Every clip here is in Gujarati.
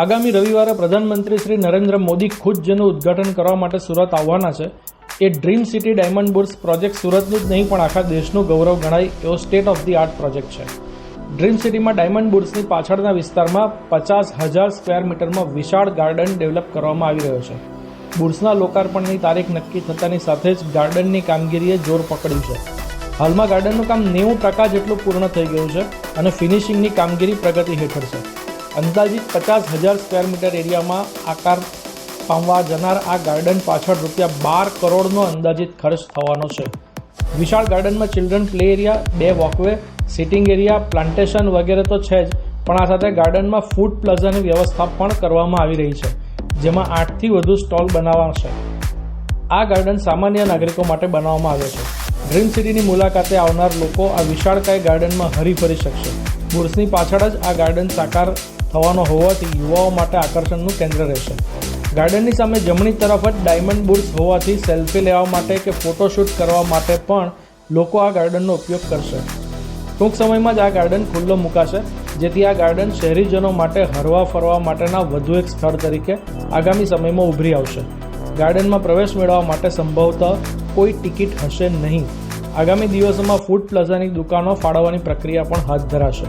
આગામી રવિવારે પ્રધાનમંત્રી શ્રી નરેન્દ્ર મોદી ખુદ જેનું ઉદ્ઘાટન કરવા માટે સુરત આવવાના છે એ dream city diamond bourse project સુરતનું જ નહીં પણ આખા દેશનું ગૌરવ ગણાય એવો state of the art project છે. ડ્રીમ સિટીમાં ડાયમંડ બુર્સની પાછળના વિસ્તારમાં 50,000 સ્ક્વેર મીટરમાં વિશાળ ગાર્ડન ડેવલપ કરવામાં આવી રહ્યો છે. બુર્સના લોકાર્પણની તારીખ નક્કી થતાની સાથે જ ગાર્ડનની કામગીરીએ જોર પકડ્યું છે. હાલમાં ગાર્ડનનું કામ 90% જેટલું પૂર્ણ થઈ ગયું છે અને ફિનિશિંગની કામગીરી પ્રગતિ હેઠળ છે. અંદાજિત 50,000 સ્ક્વેર મીટર એરિયામાં આકાર પામવા જનાર આ ગાર્ડન પાછળ ₹12 કરોડનો અંદાજિત ખર્ચ થવાનો છે. વિશાળ ગાર્ડનમાં children play area, 2 walkway, sitting area, plantation વગેરે તો છે જ, પણ આ સાથે ગાર્ડનમાં ફૂડ પ્લાઝાની વ્યવસ્થા પણ કરવામાં આવી રહી છે, જેમાં 8થી વધુ સ્ટોલ બનાવાશે. આ ગાર્ડન સામાન્ય નાગરિકો માટે બનાવવામાં આવ્યો છે. ડ્રીમ સિટીની મુલાકાતે આવનાર લોકો આ વિશાળકાય ગાર્ડનમાં હરીફરી શકશે. બુર્સની પાછળ જ આ ગાર્ડન સાકાર થવાનો હોવાથી યુવાઓ માટે આકર્ષણનું કેન્દ્ર રહેશે. ગાર્ડનની સામે જમણી તરફ જ ડાયમંડ બુર્સ હોવાથી સેલ્ફી લેવા માટે કે ફોટોશૂટ કરવા માટે પણ લોકો આ ગાર્ડનનો ઉપયોગ કરશે. ટૂંક સમયમાં જ આ ગાર્ડન ખુલ્લો મુકાશે, જેથી આ ગાર્ડન શહેરીજનો માટે હરવા ફરવા માટેના વધુ એક સ્થળ તરીકે આગામી સમયમાં ઉભરી આવશે. ગાર્ડનમાં પ્રવેશ મેળવવા માટે સંભવતઃ કોઈ ટિકિટ હશે નહીં. આગામી દિવસોમાં ફૂડ પ્લાઝાની દુકાનો ફાળવવાની પ્રક્રિયા પણ હાથ ધરાશે.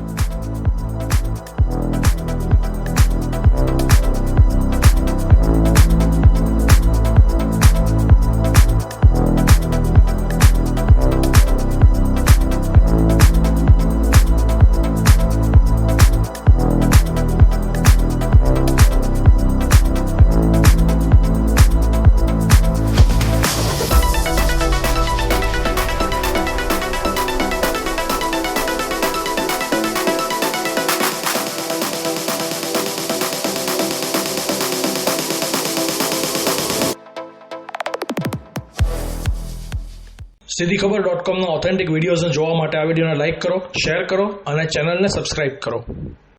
સીધીખબર.comના ઓથેન્ટિક વિડીયોઝને જોવા માટે આ વિડીયોને લાઇક કરો, શેર કરો અને ચેનલને સબસ્ક્રાઇબ કરો.